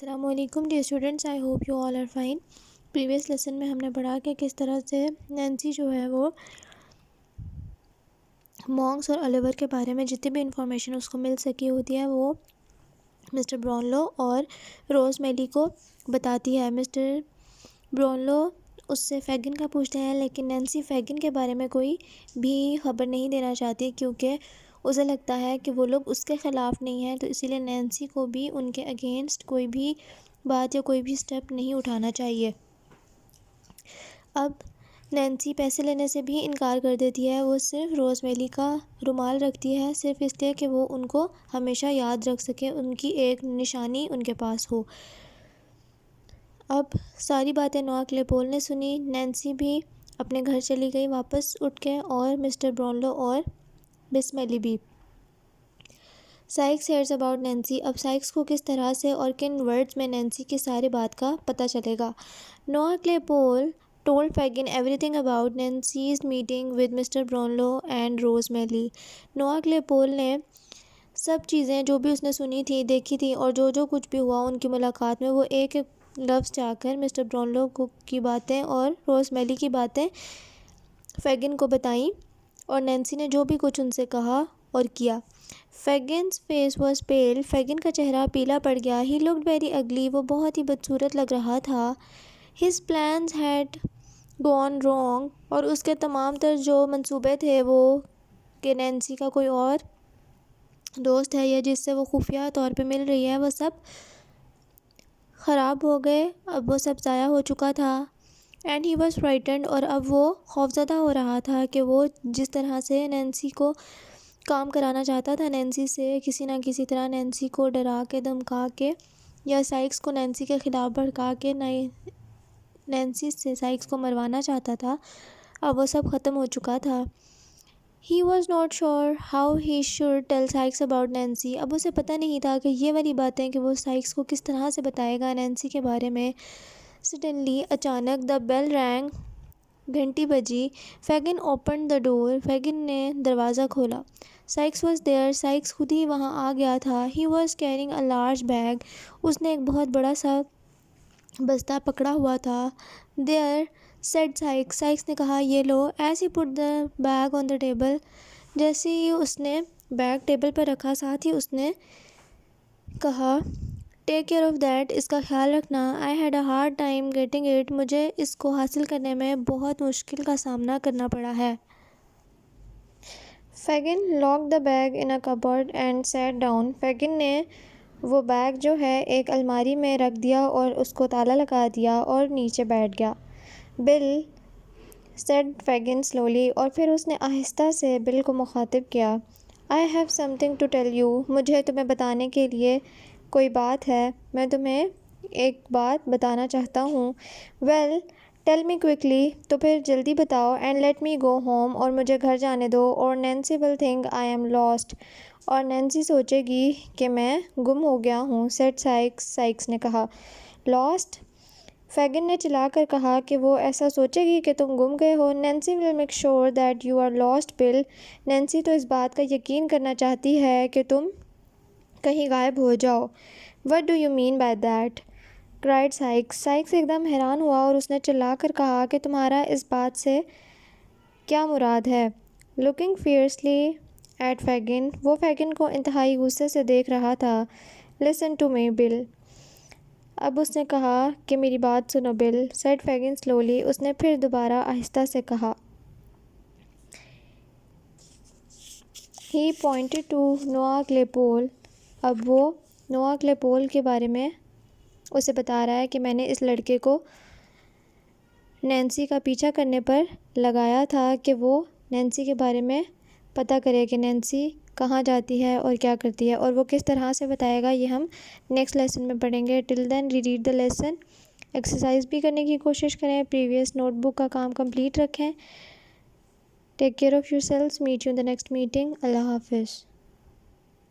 السلام علیکم dear students, I hope you all are fine. Previous lesson میں ہم نے پڑھا کہ کس طرح سے نینسی جو ہے وہ مونکس اور الیور کے بارے میں جتنی بھی انفارمیشن اس کو مل سکی ہوتی ہے وہ مسٹر براؤنلو اور روز میلی کو بتاتی ہے۔ مسٹر براؤنلو اس سے فیگن کا پوچھتے ہیں، لیکن نینسی فیگن کے بارے میں کوئی بھی خبر نہیں دینا چاہتی کیونکہ اسے لگتا ہے کہ وہ لوگ اس کے خلاف نہیں ہیں، تو اسی لیے نینسی کو بھی ان کے اگینسٹ کوئی بھی بات یا کوئی بھی سٹیپ نہیں اٹھانا چاہیے۔ اب نینسی پیسے لینے سے بھی انکار کر دیتی ہے، وہ صرف روز میلی کا رومال رکھتی ہے، صرف اس لیے کہ وہ ان کو ہمیشہ یاد رکھ سکے، ان کی ایک نشانی ان کے پاس ہو۔ اب ساری باتیں نوآ کلیپول نے سنی، نینسی بھی اپنے گھر چلی گئی واپس اٹھ کے، اور مسٹر براؤنلو اور مس میلی بھی۔ Sykes here's about Nancy. اب سائکس کو کس طرح سے اور کن ورڈز میں نینسی کی ساری بات کا پتہ چلے گا۔ نوآ کلیپول told Fagin everything about Nancy's meeting with Mr. Brownlow and Rose Malley۔ نوآ کلیپول نے سب چیزیں جو بھی اس نے سنی تھی، دیکھی تھی، اور جو کچھ بھی ہوا ان کی ملاقات میں، وہ ایک ایک لفظ جا کر مسٹر براؤنلو کی باتیں اور روز میلی کی باتیں فیگن کو بتائیں، اور نینسی نے جو بھی کچھ ان سے کہا اور کیا۔ فیگن's face was pale۔ فیگن کا چہرہ پیلا پڑ گیا۔ He looked very ugly۔ وہ بہت ہی بدصورت لگ رہا تھا۔ His plans had gone wrong۔ اور اس کے تمام تر جو منصوبے تھے وہ کہ نینسی کا کوئی اور دوست ہے یا جس سے وہ خفیہ طور پہ مل رہی ہے، وہ سب خراب ہو گئے، اب وہ سب ضائع ہو چکا تھا۔ And he was frightened۔ اور اب وہ خوفزدہ ہو رہا تھا کہ وہ جس طرح سے نینسی کو کام کرانا چاہتا تھا، نینسی سے کسی نہ کسی طرح نینسی کو ڈرا کے دھمکا کے یا سائکس کو نینسی کے خلاف بھڑکا کے نینسی سے سائکس کو مروانا چاہتا تھا، اب وہ سب ختم ہو چکا تھا۔ He was not sure how he should tell Sykes about Nancy۔ اب اسے پتہ نہیں تھا کہ یہ والی باتیں کہ وہ سائکس کو کس طرح سے بتائے گا نینسی کے بارے میں۔ Suddenly اچانک the bell rang۔ گھنٹی بجی۔ Fagin opened the door۔ فیگن نے دروازہ کھولا۔ Sykes was there۔ سائکس خود ہی وہاں آ گیا تھا۔ He was carrying a large bag۔ اس نے ایک بہت بڑا سا بستہ پکڑا ہوا تھا۔ There said Sykes۔ سائکس نے کہا، یہ لو۔ As he put the bag on the table۔ جیسے ہی اس نے بیگ ٹیبل پر رکھا، ساتھ ہی اس نے کہا، Take care of that۔ اس کا خیال رکھنا۔ I had a hard time getting it۔ مجھے اس کو حاصل کرنے میں بہت مشکل کا سامنا کرنا پڑا ہے۔ Fagin locked the bag in a cupboard and sat down۔ فیگن نے وہ بیگ جو ہے ایک الماری میں رکھ دیا اور اس کو تالا لگا دیا اور نیچے بیٹھ گیا۔ Bill said Fagin slowly۔ اور پھر اس نے آہستہ سے بل کو مخاطب کیا۔ I have something to tell you۔ مجھے تمہیں بتانے کے لیے کوئی بات ہے، میں تمہیں ایک بات بتانا چاہتا ہوں۔ Well tell me quickly۔ تو پھر جلدی بتاؤ۔ And let me go home۔ اور مجھے گھر جانے دو۔ Or Nancy will think I am lost۔ اور نینسی سوچے گی کہ میں گم ہو گیا ہوں۔ said Sykes۔ سائکس نے کہا۔ Lost۔ فیگن نے چلا کر کہا کہ وہ ایسا سوچے گی کہ تم گم گئے ہو۔ Nancy will make sure that you are lost Bill۔ Nancy تو اس بات کا یقین کرنا چاہتی ہے کہ تم کہیں غائب ہو جاؤ۔ What do you mean by that؟ cried Sykes۔ Sykes ایک دم حیران ہوا اور اس نے چلا کر کہا کہ تمہارا اس بات سے کیا مراد ہے؟ Looking fiercely at Fagin۔ وہ فیگن کو انتہائی غصے سے دیکھ رہا تھا۔ Listen to me Bill۔ اب اس نے کہا کہ میری بات سنو بل۔ said Fagin slowly۔ اس نے پھر دوبارہ آہستہ سے کہا۔ He pointed to نوآ کلیپول۔ اب وہ نوآ کلیپول کے بارے میں اسے بتا رہا ہے کہ میں نے اس لڑکے کو نینسی کا پیچھا کرنے پر لگایا تھا کہ وہ نینسی کے بارے میں پتہ کرے کہ نینسی کہاں جاتی ہے اور کیا کرتی ہے، اور وہ کس طرح سے بتائے گا، یہ ہم نیکسٹ لیسن میں پڑھیں گے۔ ٹل دین ری ریڈ دا لیسن۔ ایکسرسائز بھی کرنے کی کوشش کریں، پریویس نوٹ بک کا کام کمپلیٹ رکھیں۔ Take care of yourselves. Meet you in the next meeting. اللہ حافظ۔